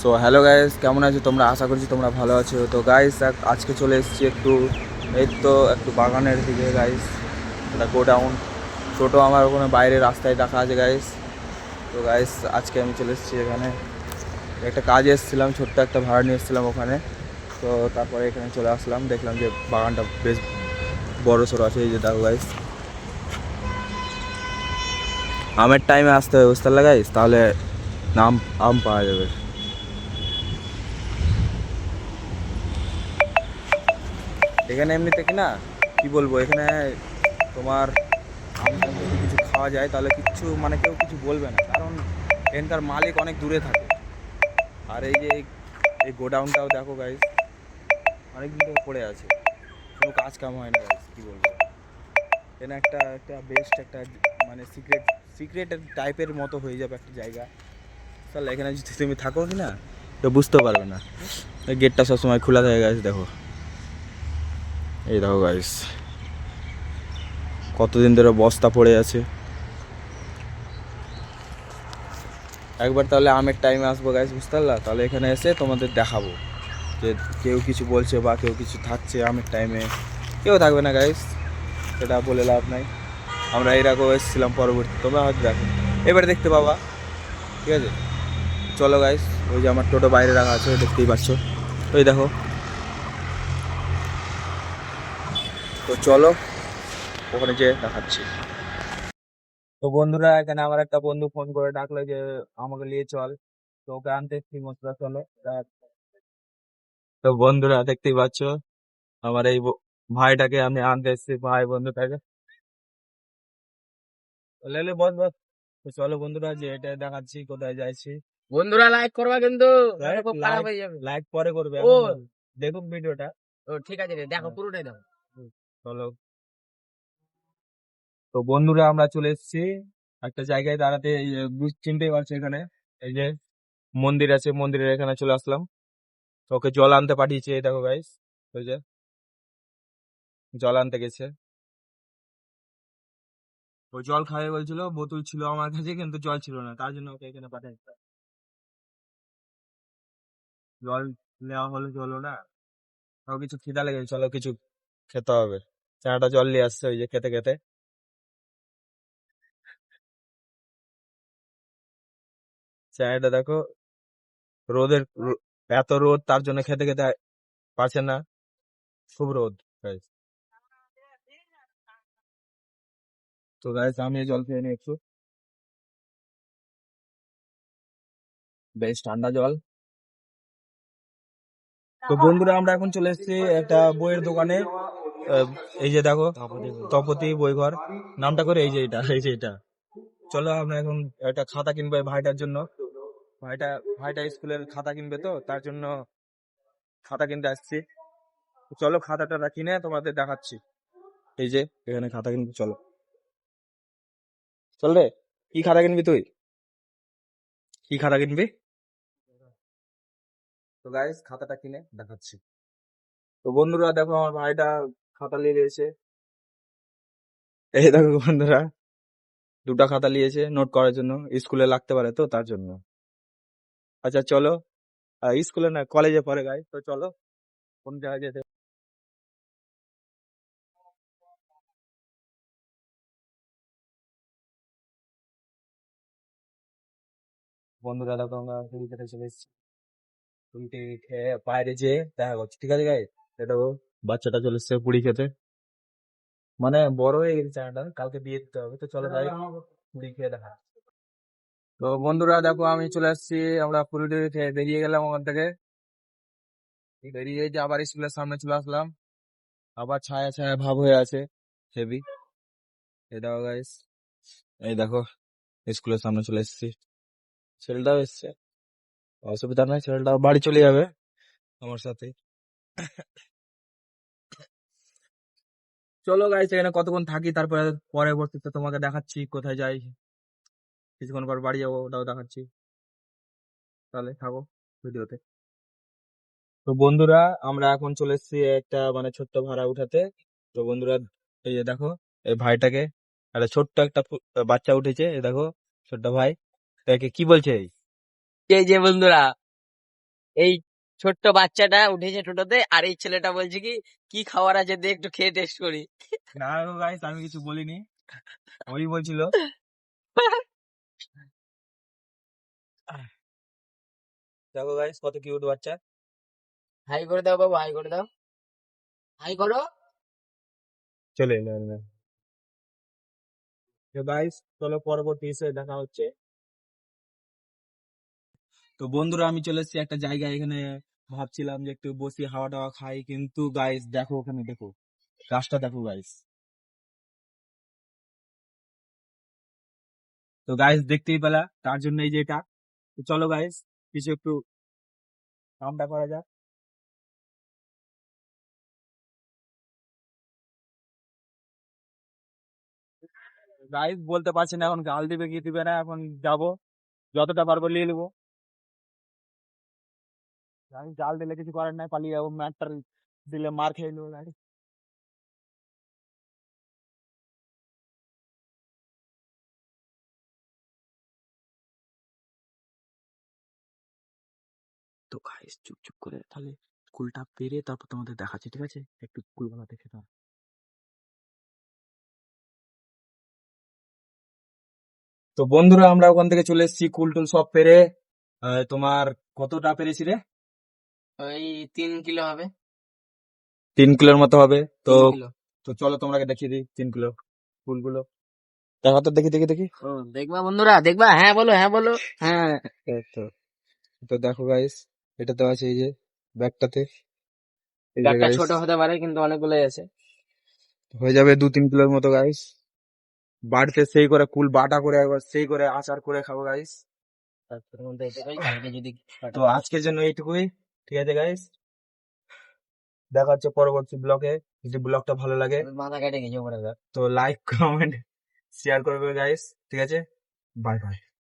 So hello guys, কেমন আছো তোমরা? আশা করছি তোমরা ভালো আছো। তো গাইস আজকে চলে এসেছি একটু বাগানের দিকে গাইস। এটা গোডাউন টোটো আমার ওখানে বাইরে রাস্তায় রাখা আছে গাইস। তো গাইস আজকে আমি চলে এসেছি এখানে, একটা কাজে এসেছিলাম, ছোট্ট একটা ভাড়া নিয়ে এসেছিলাম ওখানে। তো তারপরে এখানে চলে আসলাম, দেখলাম যে বাগানটা বেশ বড় সড়ো আছে। এই যে দেখো গাইস, আমের টাইমে আসতে হবে, বুঝতে পারলে গাইস, তাহলে আম পাওয়া যাবে। এখানে এমনিতে কি না, কি বলবো, এখানে তোমার আম টাম যদি কিছু খাওয়া যায় তাহলে কিচ্ছু মানে কেউ কিছু বলবে না, কারণ এখানকার মালিক অনেক দূরে থাকে। আর এই যে এই গোডাউনটাও দেখো গাইস, অনেক দিন থেকে পড়ে আছে, কোনো কাজ কাম হয় না গাইস, কী বলবো। এখানে একটা একটা বেস্ট একটা মানে সিক্রেট টাইপের মতো হয়ে যাবে একটা জায়গা। তাহলে এখানে যদি তুমি থাকো কি না, তো বুঝতে পারবে না। গেটটা সবসময় খোলা থাকে গাইস, দেখো, এই দেখো গাইস, কতদিন ধরে বস্তা পড়ে আছে। একবার তাহলে আমের টাইমে আসবো গাইস, বুঝতে পারলা, তাহলে এখানে এসে তোমাদের দেখাবো যে কেউ কিছু বলছে বা কেউ কিছু থাকছে আমের টাইমে। কেউ থাকবে না গাইস, সেটা বলে লাভ নাই। আমরা এরকম এসেছিলাম, পরবর্তী তোমরা হয়তো দেখো, এবারে দেখতে পাবা, ঠিক আছে। চলো গাইস, ওই যে আমার টোটো বাইরে রাখা আছে, দেখতেই পাচ্ছ, ওই দেখো। তো চলো ওখানে যেয়ে দেখাচ্ছি। তো বন্ধুরা, এখানে আমার একটা বন্ধু ফোন করে ডাকলো যে আমাকে নিয়ে চল, তো ওকে আনতে এসেছি মশলা। চলো। তো বন্ধুরা দেখতেই পাচ্ছ, আমার এই ভাইটাকে আমি আনতে এসেছি, ভাই বন্ধুটাকে। লেলে বস বস। তো চলো বন্ধুরা, যে এটা দেখাচ্ছি কোথায় যাইছি। বন্ধুরা লাইক করবা কিন্তু, নাহলে খুব খারাপ লাইক হয়ে যাবে। লাইক পরে করবে, ও এখন দেখুক ভিডিওটা। ও ঠিক আছে রে, দেখো পুরোটাই দেখো। চলো। তো বন্ধুরা আমরা চলে এসেছি একটা জায়গায় দাঁড়াতে, চিনতেই পারছো এখানে এই যে মন্দির আছে, মন্দিরের এখানে চলে আসলাম। তো ওকে জল আনতে পাঠিয়েছি, এই দেখো গাইস, ওই যে জল আনতে গেছে। ও জল খাবে বলছিল, বোতল ছিল আমার কাছে কিন্তু জল ছিল না, তার জন্য ওকে এখানে পাঠাই। জল নেওয়া হলো, চলো না, ও কিছু খিদা লেগেছে, চলো কিছু খেতে হবে। চাটা জল নিয়ে আসছে, ওই যে খেতে খেতে। চাটা দেখো, রোদের এত রোদ, তার জন্য খেতে খেতে পারছে না, খুব রোদ guys। তো গাইস আমি এই জল খেয়ে নিই একটু, বেশ ঠান্ডা জল। তো বন্ধুরা আমরা এখন চলে এসেছি একটা বইয়ের দোকানে। এই যে দেখো, তপতি বইঘর নামটা করে, এই যে এটা। চলো আমরা এখন একটা খাতা কিনবো এই ভাইটার জন্য। ভাইটা ভাইটা স্কুলের খাতা কিনবে, তো তার জন্য খাতা কিনতে আসছি। তো চলো খাতাটা কিনে তোমাদের দেখাচ্ছি। এই যে এখানে খাতা কিনবি, চলো। চল রে, কি খাতা কিনবি তুই? কি খাতা কিনবি? তো গাইস খাতাটা কিনে দেখাচ্ছি। তো বন্ধুরা দেখো, আমার ভাইটা খাতা নিয়ে নিয়েছে। এই দেখো বন্ধুরা, দুটা খাতা নিয়েছে নোট করার জন্য, স্কুলে লাগতে পারে তো তার জন্য। আচ্ছা চলো, স্কুলে না কলেজে পড়ে গাইস, তো চলো কোন জায়গায় যেতে। বন্ধুরা দেখো, আমরা পুরী খেতে চলে এসেছি। পুরীতে খেয়ে বাইরে যেয়ে দেখা করছি, ঠিক আছে গাইস। এটা বাচ্চাটা চলে এসছে পুরী খেতে, মানে বড় হয়ে গেছে চানাটা, কালকে বিয়ে দিতে হবে। তো চলো যাই, পুরী খেয়ে দেখা। তো বন্ধুরা দেখো, আমি চলে আসছি, আমরা পুরী টুরি খেয়ে বেরিয়ে গেলাম ওখান থেকে। বেরিয়ে যে আবার স্কুলের সামনে চলে আসলাম, আবার ছায়া ছায়া ভাব হয়ে আছে হেভি। এই দেখো গাইস, এই দেখো স্কুলের সামনে চলে এসেছি। ছেলেটাও এসছে, অসুবিধা নাই, ছেলেটাও বাড়ি চলে যাবে আমার সাথে। চলো গাইস, এখানে কতক্ষণ থাকি, তারপরে পরবর্তীতে তোমাকে দেখাচ্ছি কোথায় যাই। কিছুক্ষণ পর বাড়ি যাবো, ওটাও দেখাচ্ছি। তাহলে থাকো ভিডিওতে। তো বন্ধুরা আমরা এখন চলে এসেছি একটা মানে ছোট্ট ভাড়া উঠাতে। তো বন্ধুরা এই যে দেখো, এই ভাইটাকে, একটা ছোট্ট একটা বাচ্চা উঠেছে, এই দেখো ছোট্ট ভাই, একে কি বলছে? এই যে বন্ধুরা, এই ছোট্ট বাচ্চাটা উঠেছে টোটোতে, আর এই ছেলেটা বলছে কি কি খাবার আছে দে একটু খেয়ে টেস্ট করি। না গাইস, আমি কিছু বলিনি, ওই বলছিল। দেখো গাইস কত কিউট বাচ্চা। হাই করে দাও বাবু, হাই করে দাও, হাই করো। চলে এলো। তো গাইস চলো পরবর্তী এসে দেখা হচ্ছে। তো বন্ধুরা আমি চলে এসেছি একটা জায়গায়, এখানে ভাবছিলাম যে একটু বসি হাওয়া টাওয়া খাই, কিন্তু গাইস দেখো ওখানে, দেখো গাছটা দেখো গাইস। তো গাইস দেখতেই পেলা, তার জন্য এই যে এটা। তো চলো গাইস কিছু একটু কামটা করা যাক। গাইস বলতে পারছি না এখন গাল দিবে কি দিবে না, এখন যাবো যতটা পারবো নিয়ে নেবো। গাইস জাল দিলে কিছু করার নাই, পালিয়ে যাবো, ম্যাটটার দিলে মার খেয়ে নেবো গাইস। তো গাইস চুপ চুপ করে তাহলে কুলটা পেরে তারপর তোমাদের দেখাচ্ছি, ঠিক আছে? একটু কুলগুলা দেখে দাও। তো বন্ধুরা আমরা ওখান থেকে চলে এসেছি কুল টুল সব পেরে। তোমার কতটা পেরেছি রে? ওই 3 কিলো হবে। 3 কিলোর মতো হবে তো। 3 কিলো। তো চলো তোমাকে দেখিয়ে দিই 3 কিলো ফুলগুলো। দেখো তো, দেখি দেখি দেখি। ও দেখবা বন্ধুরা, দেখবা, হ্যাঁ বলো, হ্যাঁ বলো, হ্যাঁ। এই তো। তো দেখো গাইস, এটাতে আছে এই যে ব্যাগটাতে, এই যে একটা গাইস ছোট হতে পারে কিন্তু অনেকগুলোই আছে। হয়ে যাবে 2-3 কিলোর মতো গাইস। বাড়িতে সেই করে কুল বাটা করে একবার সেই করে আচার করে খাবো গাইস। তার মধ্যে এটাই কালকে যদি তো আজকের জন্য এইটুকুই, ঠিক আছে গাইস? দেখা হচ্ছে পরবর্তী ব্লগে। যদি ব্লগটা ভালো লাগে মাথা কেটে গেছে উপরে। তো লাইক কমেন্ট শেয়ার করবে গাইস, ঠিক আছে? Bye bye.